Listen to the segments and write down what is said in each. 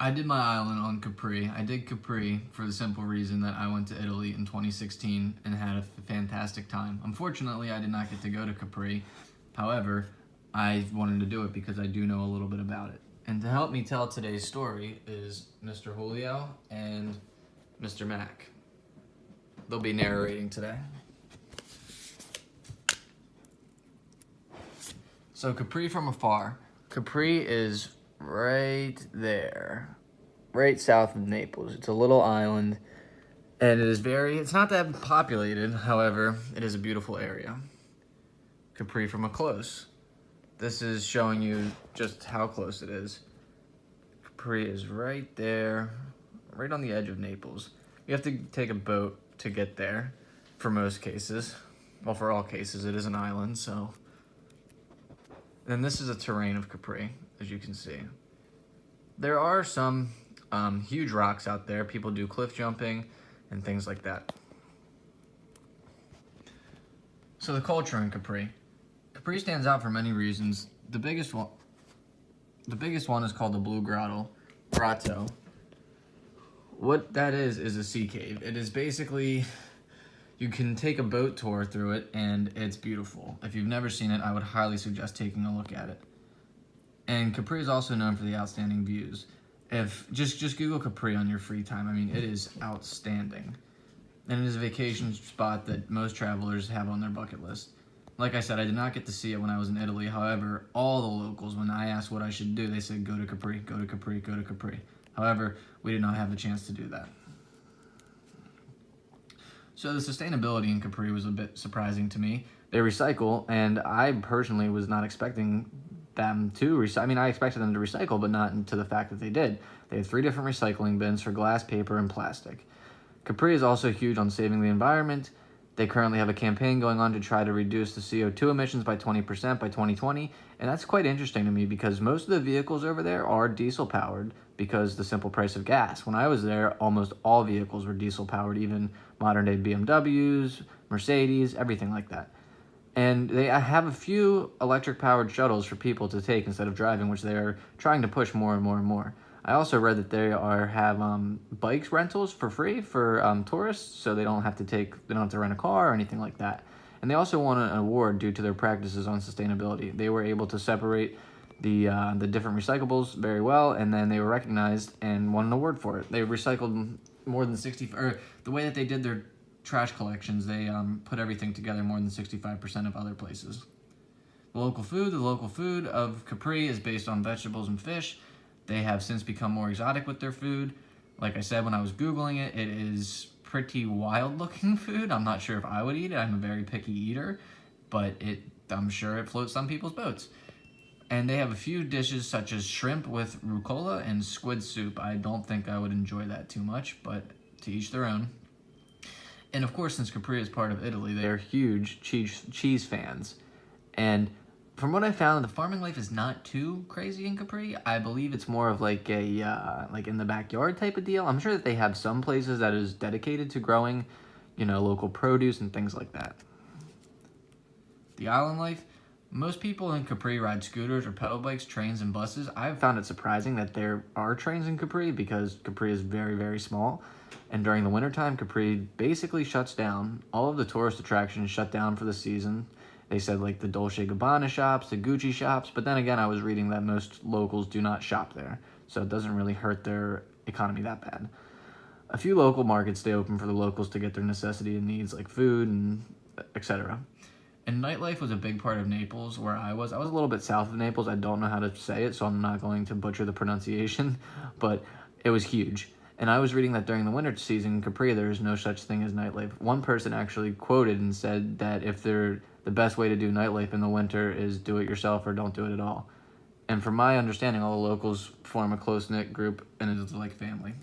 I did my island on Capri. I did Capri for the simple reason that I went to Italy in 2016 and had a fantastic time. Unfortunately, I did not get to go to Capri. However, I wanted to do it because I do know a little bit about it. And to help me tell today's story is Mr. Julio and Mr. Mac. They'll be narrating today. So Capri from afar. Capri is right there, right south of Naples. It's a little island, and it's not that populated, however, it is a beautiful area. Capri from a close. This is showing you just how close it is. Capri is right there, right on the edge of Naples. You have to take a boat to get there, for most cases. Well, for all cases, it is an island, so. And this is a terrain of Capri, as you can see. There are some huge rocks out there. People do cliff jumping and things like that. So the culture in Capri. Capri stands out for many reasons. The biggest one is called the Blue Grotto. What that is a sea cave. It is basically, you can take a boat tour through it, and it's beautiful. If you've never seen it, I would highly suggest taking a look at it. And Capri is also known for the outstanding views. If just Google Capri on your free time, I mean, it is outstanding. And it is a vacation spot that most travelers have on their bucket list. Like I said, I did not get to see it when I was in Italy. However, all the locals, when I asked what I should do, they said, go to Capri, go to Capri, go to Capri. However, we did not have a chance to do that. So the sustainability in Capri was a bit surprising to me. They recycle, and I personally was not expecting them to recycle. I mean, I expected them to recycle, but not to the fact that they did. They have 3 different recycling bins for glass, paper, and plastic. Capri is also huge on saving the environment. They currently have a campaign going on to try to reduce the CO2 emissions by 20% by 2020, and that's quite interesting to me because most of the vehicles over there are diesel powered because the simple price of gas. When I was there, almost all vehicles were diesel powered, even modern day BMWs, Mercedes, everything like that. And they have a few electric powered shuttles for people to take instead of driving, which they are trying to push more and more and more. I also read that they have bikes rentals for free for tourists, so they don't have to rent a car or anything like that. And they also won an award due to their practices on sustainability. They were able to separate the different recyclables very well, and then they were recognized and won an award for it. They recycled more than 60, or the way that they did their trash collections, they put everything together more than 65% of other places. The local food of Capri is based on vegetables and fish. They have since become more exotic with their food. Like I said, when I was Googling it, it is pretty wild looking food. I'm not sure if I would eat it. I'm a very picky eater, but I'm sure it floats some people's boats. And they have a few dishes such as shrimp with rucola and squid soup. I don't think I would enjoy that too much, but to each their own. And of course, since Capri is part of Italy, they're huge cheese fans. And from what I found, the farming life is not too crazy in Capri. I believe it's more of like a like in the backyard type of deal. I'm sure that they have some places that is dedicated to growing, local produce and things like that. The island life. Most people in Capri ride scooters or pedal bikes, trains, and buses. I've found it surprising that there are trains in Capri because Capri is very, very small. And during the wintertime, Capri basically shuts down. All of the tourist attractions shut down for the season. They said like the Dolce & Gabbana shops, the Gucci shops, but then again, I was reading that most locals do not shop there, so it doesn't really hurt their economy that bad. A few local markets stay open for the locals to get their necessity and needs like food and etc. And nightlife was a big part of Naples where I was. I was a little bit south of Naples. I don't know how to say it, so I'm not going to butcher the pronunciation, but it was huge. And I was reading that during the winter season in Capri, there is no such thing as nightlife. One person actually quoted and said that the best way to do nightlife in the winter is do it yourself or don't do it at all. And from my understanding, all the locals form a close-knit group, and it is like family.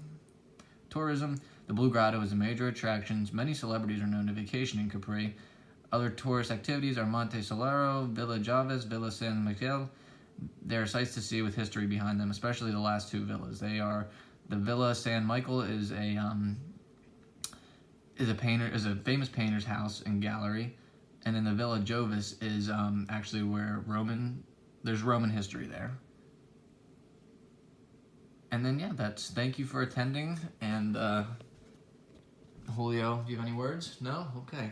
Tourism. The Blue Grotto is a major attraction. Many celebrities are known to vacation in Capri. Other tourist activities are Monte Solero, Villa Javes, Villa San Michele. There are sights to see with history behind them, especially the last 2 villas. The Villa San Michele is a famous painter's house and gallery, and then the Villa Jovis is actually where there's Roman history there. And then, yeah, thank you for attending. And Julio, do you have any words? No? Okay.